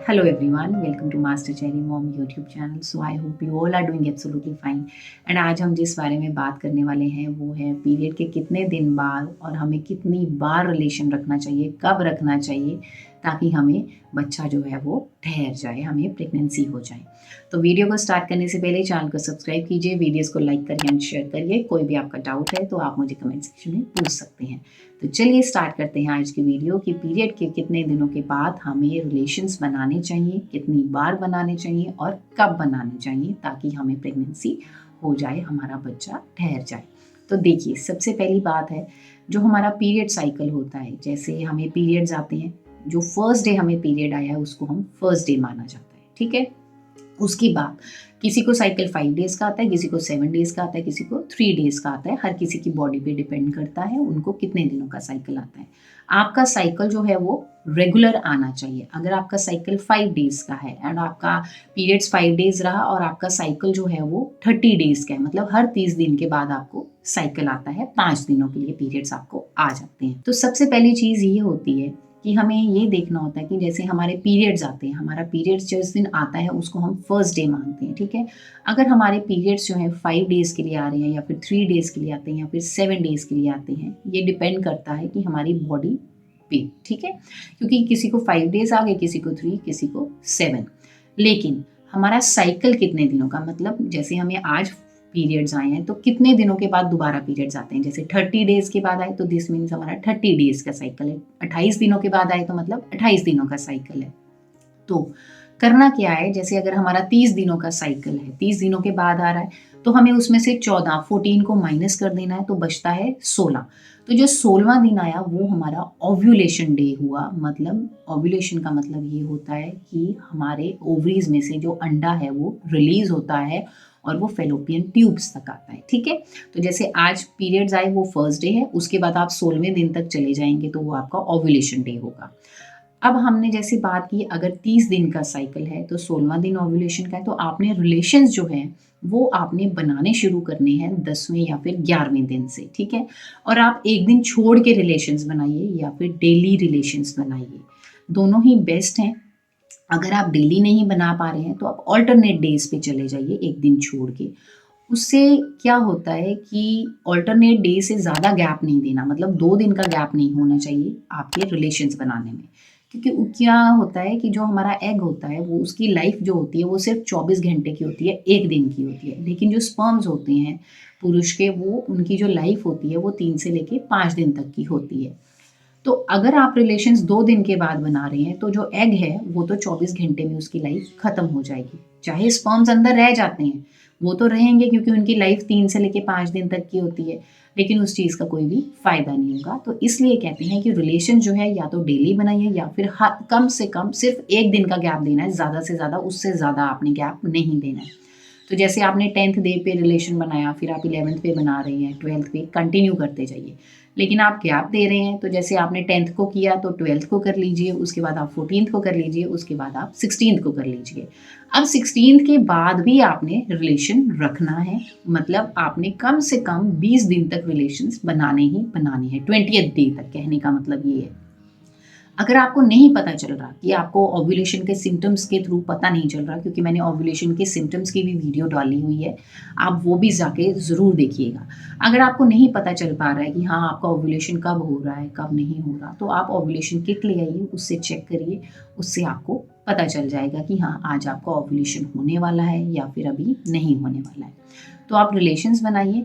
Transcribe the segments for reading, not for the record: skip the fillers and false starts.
Hello everyone, welcome to Master Cherry Mom YouTube channel. So I hope you all are doing absolutely fine. And आज हम जिस बारे में बात करने वाले हैं वो है पीरियड के कितने दिन बाद और हमें कितनी बार रिलेशन रखना चाहिए, कब रखना चाहिए ताकि हमें बच्चा जो है वो ठहर जाए, हमें प्रेगनेंसी हो जाए। तो वीडियो को स्टार्ट करने से पहले चैनल को सब्सक्राइब कीजिए, वीडियोस को लाइक करिए एंड शेयर करिए। कोई भी आपका डाउट है तो आप मुझे कमेंट सेक्शन में पूछ सकते हैं। तो चलिए स्टार्ट करते हैं आज की वीडियो कि पीरियड के कितने दिनों के बाद हमें रिलेशंस बनाने चाहिए, कितनी बार बनाने चाहिए और कब बनाने चाहिए ताकि हमें प्रेगनेंसी हो जाए, हमारा बच्चा ठहर जाए। तो देखिए, सबसे पहली बात है जो हमारा पीरियड साइकिल होता है, जैसे हमें पीरियड्स आते हैं, जो फर्स्ट डे हमें पीरियड आया है उसको हम फर्स्ट डे माना जाता है, ठीक है। उसके बाद किसी को साइकिल 5 डेज का आता है, किसी को 7 डेज का आता है, किसी को 3 डेज का आता है। हर किसी की बॉडी पे डिपेंड करता है उनको कितने दिनों का साइकिल आता है। आपका साइकिल जो है वो रेगुलर आना चाहिए। अगर आपका साइकिल 5 डेज का है एंड आपका पीरियड्स 5 डेज रहा और आपका साइकिल जो है वो 30 डेज का है, मतलब हर 30 दिन के बाद आपको साइकिल आता है, 5 दिनों के लिए पीरियड्स आपको आ जाते हैं। तो सबसे पहली चीज़ ये होती है कि हमें ये देखना होता है कि जैसे हमारे पीरियड्स आते हैं, हमारा पीरियड्स जिस दिन आता है उसको हम फर्स्ट डे मानते हैं, ठीक है। अगर हमारे पीरियड्स जो हैं 5 डेज़ के लिए आ रहे हैं या फिर 3 डेज़ के लिए आते हैं या फिर 7 डेज़ के लिए आते हैं, ये डिपेंड करता है कि हमारी बॉडी पे, ठीक है। क्योंकि किसी को 5 डेज़ आ गए, किसी को 3, किसी को 7। लेकिन हमारा साइकिल कितने दिनों का, मतलब जैसे हमें आज पीरियड्स आए हैं तो कितने दिनों के बाद दोबारा पीरियड्स आते हैं। जैसे 30 डेज के बाद आए तो दिस मीन्स हमारा 30 डेज का साइकिल है। 28 दिनों के बाद आए तो मतलब 28 दिनों का साइकिल है। तो करना क्या है, जैसे अगर हमारा 30 दिनों का साइकिल है, 30 दिनों के बाद आ रहा है तो हमें उसमें से 14 को माइनस कर देना है, तो बचता है 16। तो जो 16वां दिन आया वो हमारा ओव्यूलेशन डे हुआ। मतलब ओव्यूलेशन का मतलब ये होता है कि हमारे ओवरीज में से जो अंडा है वो रिलीज होता है और वो फेलोपियन ट्यूब्स तक आता है, ठीक है। तो जैसे आज पीरियड्स आए वो फर्स्ट डे है, उसके बाद आप 16वें दिन तक चले जाएंगे तो वो आपका ओव्यूलेशन डे होगा। अब हमने जैसे बात की, अगर 30 दिन का साइकिल है तो 16वां दिन ओव्यूलेशन का है, तो आपने रिलेशंस जो है वो आपने बनाने शुरू करने हैं 10वें या फिर 11वें दिन से, ठीक है। और आप एक दिन छोड़ के रिलेशंस बनाइए या फिर डेली रिलेशंस बनाइए, दोनों ही बेस्ट हैं। अगर आप डेली नहीं बना पा रहे हैं तो आप ऑल्टरनेट डेज पे चले जाइए एक दिन छोड़ के। उससे क्या होता है कि ऑल्टरनेट डे से ज़्यादा गैप नहीं देना, मतलब 2 दिन का गैप नहीं होना चाहिए आपके रिलेशंस बनाने में। क्योंकि क्या होता है कि जो हमारा एग होता है वो उसकी लाइफ जो होती है वो सिर्फ 24 घंटे की होती है, एक दिन की होती है। लेकिन जो स्पर्म्स होते हैं पुरुष के, वो उनकी जो लाइफ होती है वो 3 से लेके 5 दिन तक की होती है। तो अगर आप रिलेशंस 2 दिन के बाद बना रहे हैं तो जो एग है वो तो 24 घंटे में उसकी लाइफ खत्म हो जाएगी। चाहे स्पर्म्स अंदर रह जाते हैं, वो तो रहेंगे क्योंकि उनकी लाइफ 3 से लेके 5 दिन तक की होती है, लेकिन उस चीज़ का कोई भी फ़ायदा नहीं होगा। तो इसलिए कहते हैं कि रिलेशन जो है या तो डेली बनाइए या फिर कम से कम सिर्फ 1 दिन का गैप देना है, ज़्यादा से ज़्यादा उससे ज़्यादा आपने गैप नहीं देना है। तो जैसे आपने 10th डे पे रिलेशन बनाया, फिर आप 11th पे बना रहे हैं, 12th पे कंटिन्यू करते जाइए। लेकिन आप गैप दे रहे हैं तो जैसे आपने 10th को किया तो 12th को कर लीजिए, उसके बाद आप 14th को कर लीजिए, उसके बाद आप 16th को कर लीजिए। अब 16th के बाद भी आपने रिलेशन रखना है, मतलब आपने कम से कम 20 दिन तक रिलेशंस बनाने ही बनाने हैं, 20th डे तक। कहने का मतलब ये है, अगर आपको नहीं पता चल रहा कि आपको ओव्यूलेशन के सिम्टम्स के थ्रू पता नहीं चल रहा, क्योंकि मैंने ओव्यूलेशन के सिम्टम्स की भी वीडियो डाली हुई है, आप वो भी जाके ज़रूर देखिएगा। अगर आपको नहीं पता चल पा रहा है कि हाँ आपका ओव्यूलेशन कब हो रहा है कब नहीं हो रहा, तो आप ओव्यूलेशन किट ले आइए, उससे चेक करिए, उससे आपको पता चल जाएगा कि हाँ आज आपका ओव्यूलेशन होने वाला है या फिर अभी नहीं होने वाला है। तो आप रिलेशंस बनाइए।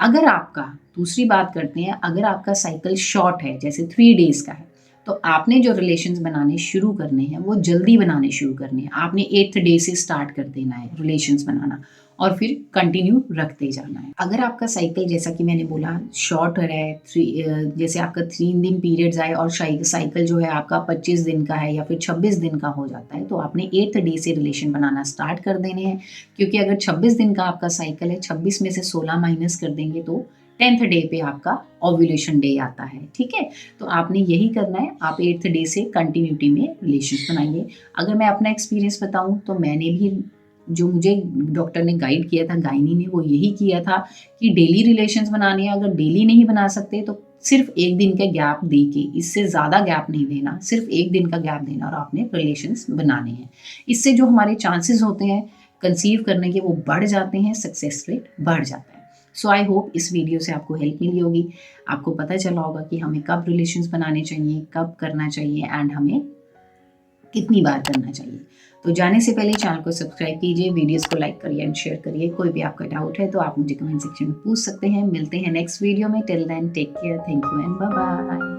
अगर आपका, दूसरी बात करते हैं, अगर आपका साइकिल शॉर्ट है जैसे 3 डेज़ का है, तो आपने जो रिलेशंस बनाने शुरू करने हैं वो जल्दी बनाने शुरू करने हैं। आपने 8th डे से स्टार्ट कर देना है रिलेशंस बनाना और फिर कंटिन्यू रखते जाना है। अगर आपका साइकिल, जैसा कि मैंने बोला, शॉर्ट है, जैसे आपका 3 दिन पीरियड्स आए और साइकिल जो है आपका 25 दिन का है या फिर 26 दिन का हो जाता है, तो आपने 8th डे से रिलेशन बनाना स्टार्ट कर देने हैं। क्योंकि अगर 26 दिन का आपका साइकिल है, 26 में से 16 माइनस कर देंगे तो 10th डे पे आपका ओव्यूलेशन डे आता है, ठीक है। तो आपने यही करना है, आप 8th डे से कंटिन्यूटी में रिलेशन बनाइए। अगर मैं अपना एक्सपीरियंस बताऊं तो मैंने भी, जो मुझे डॉक्टर ने गाइड किया था, गायनी ने, वो यही किया था कि डेली रिलेशंस बनाने हैं। अगर डेली नहीं बना सकते तो सिर्फ 1 दिन का गैप दे के, इससे ज़्यादा गैप नहीं देना, सिर्फ 1 दिन का गैप देना और आपने रिलेशंस बनाने हैं। इससे जो हमारे चांसेस होते हैं कंसीव करने के वो बढ़ जाते हैं, सक्सेस रेट बढ़ जाता है। सो आई होप इस वीडियो से आपको हेल्प मिली होगी, आपको पता चला होगा कि हमें कब रिलेशंस बनाने चाहिए, कब करना चाहिए एंड हमें कितनी बार करना चाहिए। तो जाने से पहले चैनल को सब्सक्राइब कीजिए, वीडियोस को लाइक करिए एंड शेयर करिए। कोई भी आपका डाउट है तो आप मुझे कमेंट सेक्शन में पूछ सकते हैं। मिलते हैं नेक्स्ट वीडियो में। Till then take care, thank you and bye bye.